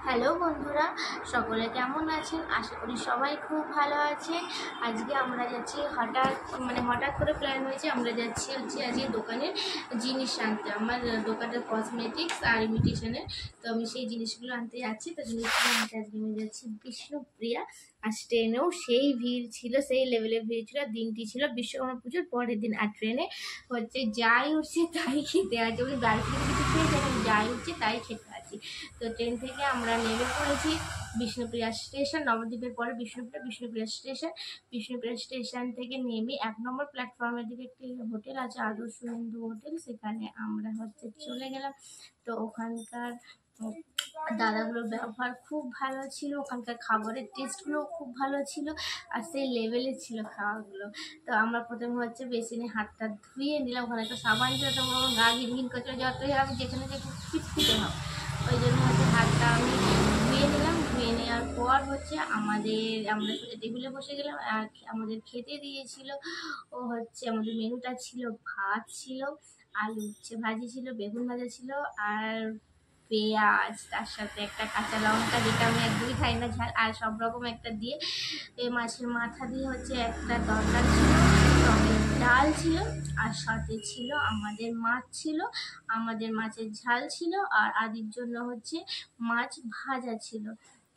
Hello বন্ধুরা, সকলে কেমন আছেন? আশা করি সবাই খুব ভালো আছে। আজকে আমরা যাচ্ছি হঠাৎ করে প্ল্যান হয়েছে, আমরা যাচ্ছি আজকে দোকানের জিনিস আনতে। আমার দোকানের কসমেটিক্স আর ইমিটেশনের, তো আমি সেই জিনিসগুলো আনতে যাচ্ছি। তো জিনিসগুলো আনতে আজকে আমি যাচ্ছি বিষ্ণুপ্রিয়া। আর ট্রেনেও সেই ভিড় ছিল, সেই লেভেলের ভিড় ছিল। দিনটি ছিল বিশ্বকর্মা পুজোর পরের দিন। আর ট্রেনে যাই উঠছে তাই খেতে আছে, ওই গাড়ি থেকে কিছু খেয়ে যাই উঠছে তাই খেতে আছি। তো ট্রেন থেকে আমরা নেমে পড়েছি বিষ্ণুপ্রিয়া স্টেশন। নবদ্বীপের পরে বিষ্ণুপ্রিয়া স্টেশন থেকে নেমে 1 নম্বর প্ল্যাটফর্মের দিকে একটি হোটেল আছে, আদর্শ হিন্দু হোটেল। সেখানে আমরা চলে গেলাম। তো ওখানকার দাদাগুলোর ব্যবহার খুব ভালো ছিল, ওখানকার খাবারের টেস্টগুলো খুব ভালো ছিল, আর সেই লেভেলের ছিল খাওয়াগুলো। তো আমরা প্রথমে বেসিনে হাতটা ধুয়ে নিলাম। ওখানে একটা সাবান ছিল, তো গা ঘিন করছিল, যতই আমি যেখানে খিটখিটে হোক, ওই জন্য হাতটা আমি ধুয়ে নিলাম। ধুয়ে নেওয়ার পর আমরা টেবিলে বসে গেলাম। আর আমাদের খেতে দিয়েছিল আমাদের মেনুটা ছিল ভাত ছিল, আলু ভাজি ছিল, বেগুন ভাজা ছিল, আর পেঁয়াজ, তার সাথে একটা কাঁচা লঙ্কা, যেটা আমি একদমই খাই না ঝাল, আর সব রকম একটা দিয়ে মাছের মাথা দিয়ে একটা তরকারি ছিল, টমেটো ডাল ছিল, আর সাথে ছিল আমাদের মাছ ছিল, আমাদের মাছের ঝাল ছিল, আর আদির জন্য মাছ ভাজা ছিল।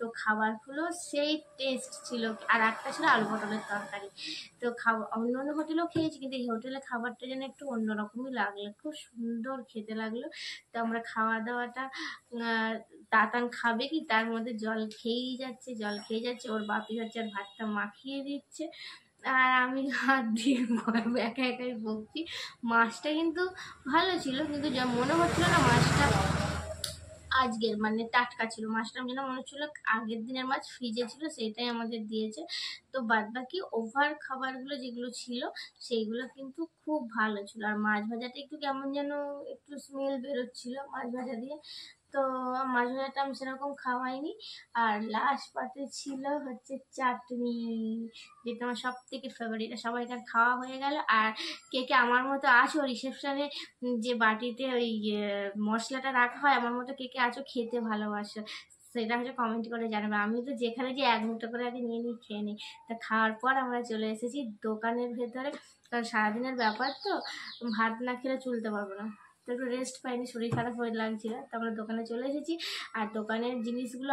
তো খাবারগুলো সেই টেস্ট ছিল। আর একটা ছিল আলু পটলের তরকারি। তো অন্য হোটেলেও খেয়েছি, কিন্তু এই হোটেলে খাবারটা যেন একটু অন্যরকমই লাগলো, খুব সুন্দর খেতে লাগলো। তো আমরা খাওয়া দাওয়াটা তাতান খাবে কি তার মধ্যে জল খেয়েই যাচ্ছে। ওর বাপি আর ভাতটা মাখিয়ে দিচ্ছে, আর আমি হাত দিয়ে একাই বকছি। মাছটা কিন্তু ভালো ছিল, কিন্তু যা মনে হচ্ছিল না মাছটা আজকের টাটকা ছিল। মাছটা যেন মনে হচ্ছিল আগের দিনের মাছ ফ্রিজে ছিল, সেটাই আমাদের দিয়েছে। তো বাদ বাকি ওভার খাবারগুলো যেগুলো ছিল সেইগুলো কিন্তু খুব ভালো ছিল। আর মাছ ভাজাটা একটু কেমন যেন একটু স্মেল বেরোচ্ছিল মাছ ভাজা দিয়ে, তো মাছ ভাজাটা আমি সেরকম খাওয়াইনি। আর লাস্ট পাতে ছিল চাটনি, যেটা আমার সব থেকে ফেভারিট। সবাইকার খাওয়া হয়ে গেল। আর কে কে আমার মতো আছো রিসেপশনে যে বাটিতে ওই মশলাটা রাখা হয়, আমার মতো কে কে আছো খেতে ভালোবাসো, সেটা কমেন্ট করে জানাবে। আমি তো যেখানে যে এক মুঠো করে আগে নিয়ে খেয়ে নিই। তা খাওয়ার পর আমরা চলে এসেছি দোকানের ভেতরে, কারণ সারাদিনের ব্যাপার তো ভাত না খেলে চলতে পারবো না। তো একটু রেস্ট পাইনি, শরীর খারাপ হয়ে লাগছিল। তো আমরা দোকানে চলে এসেছি। আর দোকানের জিনিসগুলো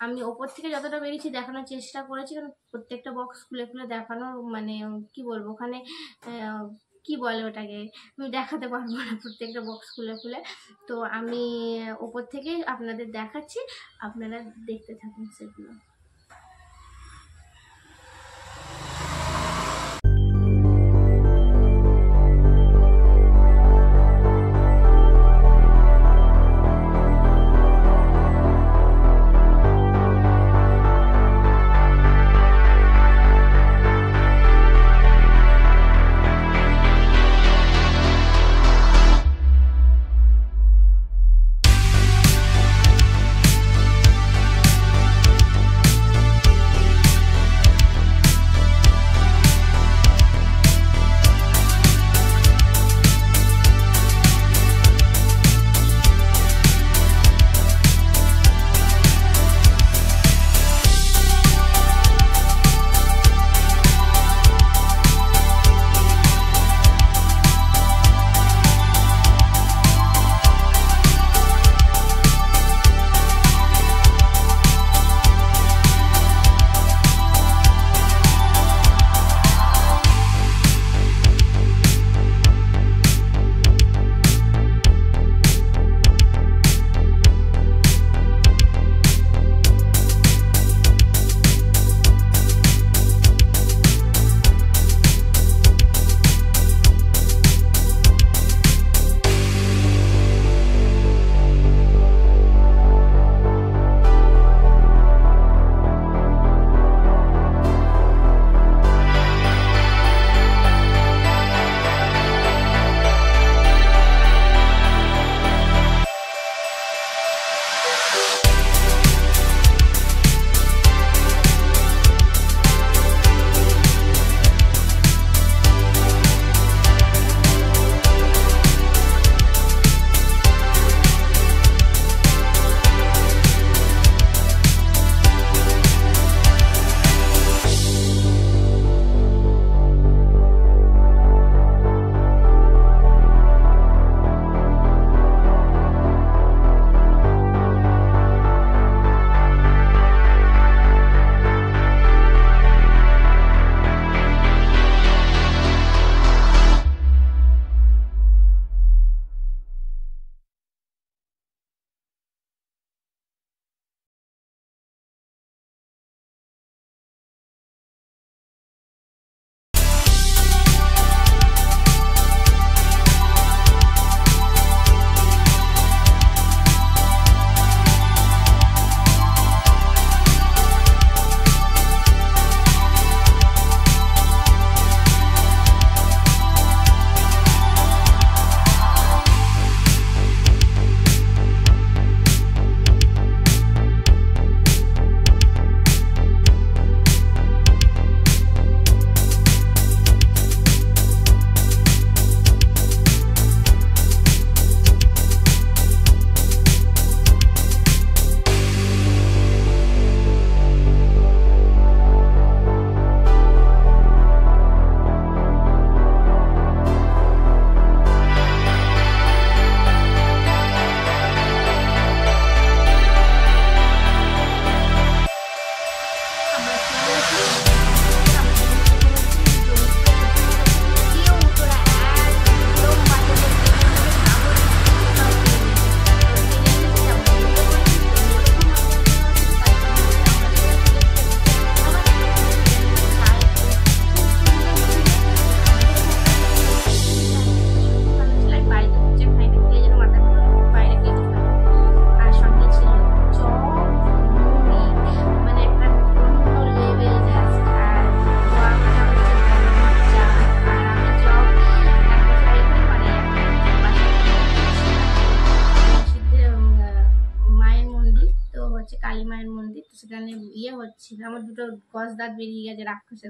আমি ওপর থেকে যতটা বেরিয়েছি দেখানোর চেষ্টা করেছি, কারণ প্রত্যেকটা বক্স খুলে খুলে দেখানো কি বলবো, ওখানে কি বলে ওটাকে, আমি দেখাতে পারবো না প্রত্যেকটা বক্স খুলে খুলে। তো আমি ওপর থেকে আপনাদের দেখাচ্ছি, আপনারা দেখতে থাকুন সেগুলো। কালী মায়ের মন্দির, তো সেখানে ইয়ে হচ্ছিল, আমার দুটো গজ দাঁত বেরিয়ে গেছে রাক্ষসের